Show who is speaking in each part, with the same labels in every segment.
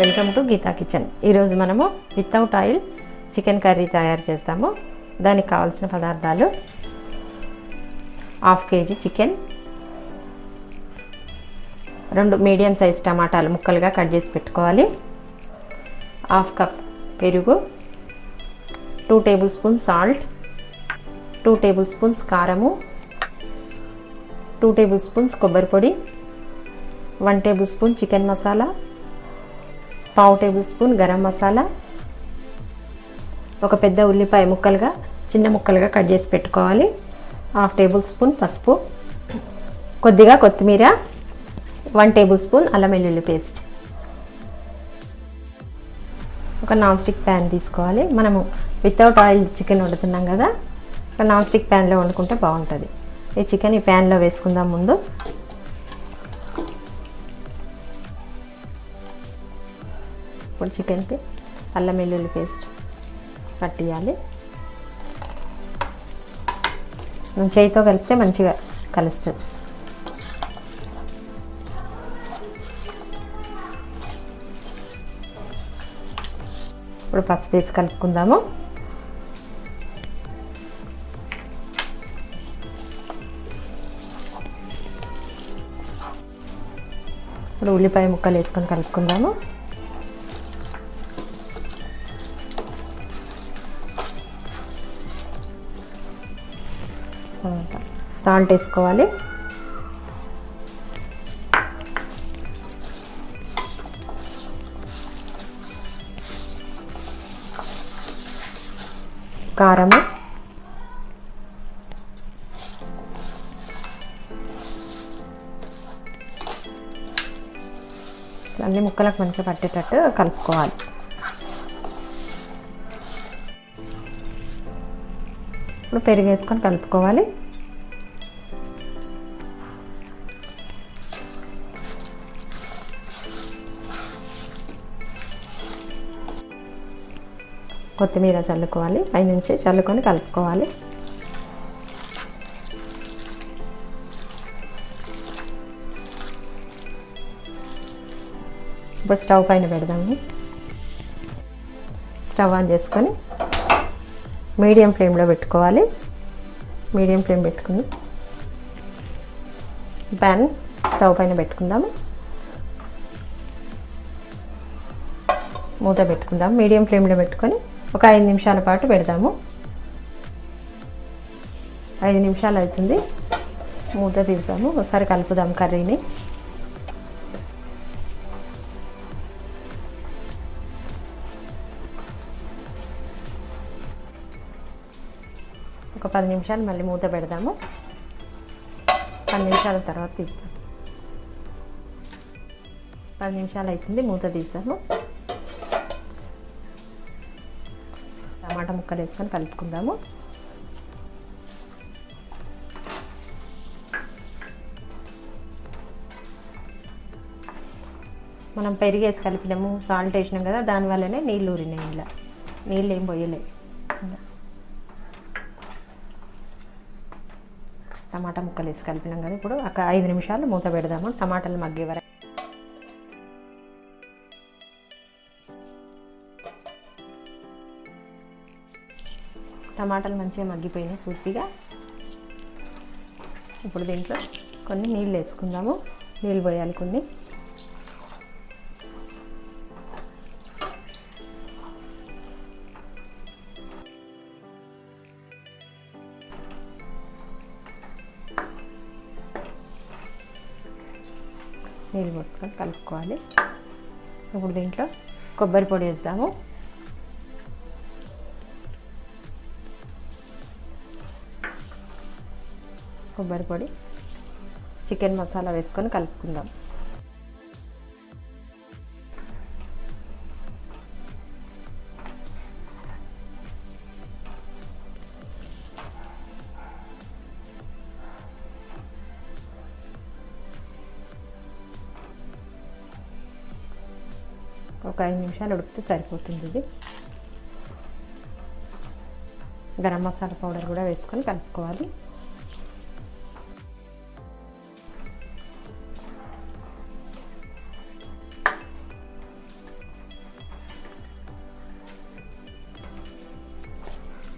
Speaker 1: Welcome to Gita kitchen. ఈరోజు మనము without oil chicken curry తయారు చేస్తాము. దానికి కావాల్సిన పదార్థాలు: half KG chicken, 2 medium size టమాటాలు ముక్కలుగా కట్ చేసి పెట్టుకోవాలి, హాఫ్ కప్ పెరుగు, 2 table spoons salt, 2 table spoons కారము, 2 టేబుల్ స్పూన్స్ కొబ్బరి పొడి, 1 table spoon chicken masala, 1/2 table spoon garam masala, ఒక పెద్ద ఉల్లిపాయ ముక్కలుగా చిన్న ముక్కలుగా కట్ చేసి పెట్టుకోవాలి, 1/2 టేబుల్ స్పూన్ పసుపు, కొద్దిగా కొత్తిమీర, 1 టేబుల్ స్పూన్ అల్లం వెల్లుల్లి పేస్ట్. ఒక నాన్ స్టిక్ ప్యాన్ తీసుకోవాలి. మనము వితౌట్ ఆయిల్ చికెన్ వండుతున్నాం కదా, ఒక నాన్ స్టిక్ ప్యాన్లో వండుకుంటే బాగుంటుంది. ఈ చికెన్ ఈ ప్యాన్లో వేసుకుందాం. ముందు ఇప్పుడు చికెన్కి అల్లం వెల్లుల్లి పేస్ట్ పట్టియాలి. చేయితో కలిపితే మంచిగా కలుస్తుంది. ఇప్పుడు పసుపు వేసి కలుపుకుందాము. ఇప్పుడు ఉల్లిపాయ ముక్కలు వేసుకొని కలుపుకుందాము. సాల్ట్ వేసుకోవాలి. కారము, అన్ని ముక్కలకు మంచిగా పట్టేటట్టు కలుపుకోవాలి. ఇప్పుడు పెరుగు వేసుకొని కలుపుకోవాలి. కొత్తిమీర చల్లుకోవాలి. పైనుంచి చల్లుకొని కలుపుకోవాలి. ఇప్పుడు స్టవ్ పైన పెడదాము. స్టవ్ ఆన్ చేసుకొని మీడియం ఫ్లేమ్లో పెట్టుకోవాలి. మీడియం ఫ్లేమ్ పెట్టుకుని ప్యాన్ స్టవ్ పైన పెట్టుకుందాము. మూత పెట్టుకుందాం. మీడియం ఫ్లేమ్లో పెట్టుకొని ఒక 5 నిమిషాల పాటు పెడదాము. 5 నిమిషాలు అవుతుంది. మూత తీద్దాము. ఒకసారి కలుపుదాం కర్రీని. ఒక 10 నిమిషాలు మళ్ళీ మూత పెడదాము. 10 నిమిషాల తర్వాత తీస్తాం. 10 నిమిషాలు అవుతుంది. మూత తీస్తాము. టమాటా ముక్కలు వేసుకొని కలుపుకుందాము. మనం పెరుగు వేసి కలిపినాము, సాల్ట్ వేసినాం కదా, దానివల్లనే నీళ్ళు ఊరినాయి. ఇలా నీళ్ళు ఏం పోయలే. టమాటా ముక్కలు వేసి కలిపినాం కదా. ఇప్పుడు ఒక 5 నిమిషాలు మూత పెడదాము. టమాటాలు మగ్గే వరకు. టమాటాలు మంచిగా మగ్గిపోయినాయి పూర్తిగా. ఇప్పుడు దీంట్లో కొన్ని నీళ్ళు వేసుకుందాము. నీళ్ళు పోయాలి కొన్ని. నీళ్ళు పోసుకొని కలుపుకోవాలి. ఇప్పుడు దీంట్లో కొబ్బరి పొడి వేద్దాము. కొబ్బరి పొడి, చికెన్ మసాలా వేసుకొని కలుపుకుందాం. ఒక 5 నిమిషాలు ఉడికితే సరిపోతుంది. ఇది గరం మసాలా పౌడర్ కూడా వేసుకొని కలుపుకోవాలి.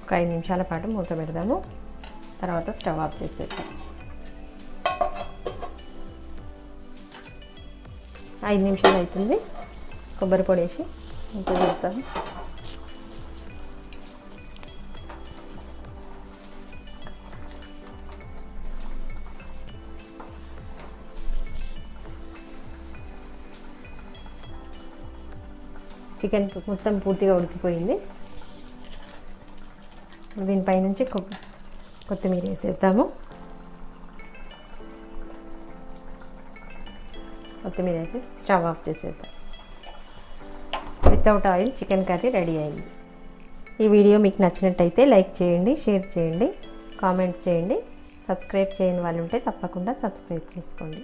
Speaker 1: ఒక 5 నిమిషాల పాటు మూత పెడదాము. తర్వాత స్టవ్ ఆఫ్ చేసేద్దాం. 5 నిమిషాలు అవుతుంది. కొబ్బరి పొడి వేసి మూత వేస్తాము. చికెన్ మొత్తం పూర్తిగా ఉడికిపోయింది. దీనిపై నుంచి కొత్తిమీర వేసేద్దాము. కొత్తిమీర వేసి స్టవ్ ఆఫ్ చేసేద్దాం. Without oil chicken curry ready అయింది. ఈ వీడియో మీకు నచ్చినట్టయితే లైక్ చేయండి, షేర్ చేయండి, కామెంట్ చేయండి. సబ్స్క్రైబ్ చేయని వాళ్ళు ఉంటే తప్పకుండా సబ్స్క్రైబ్ చేసుకోండి.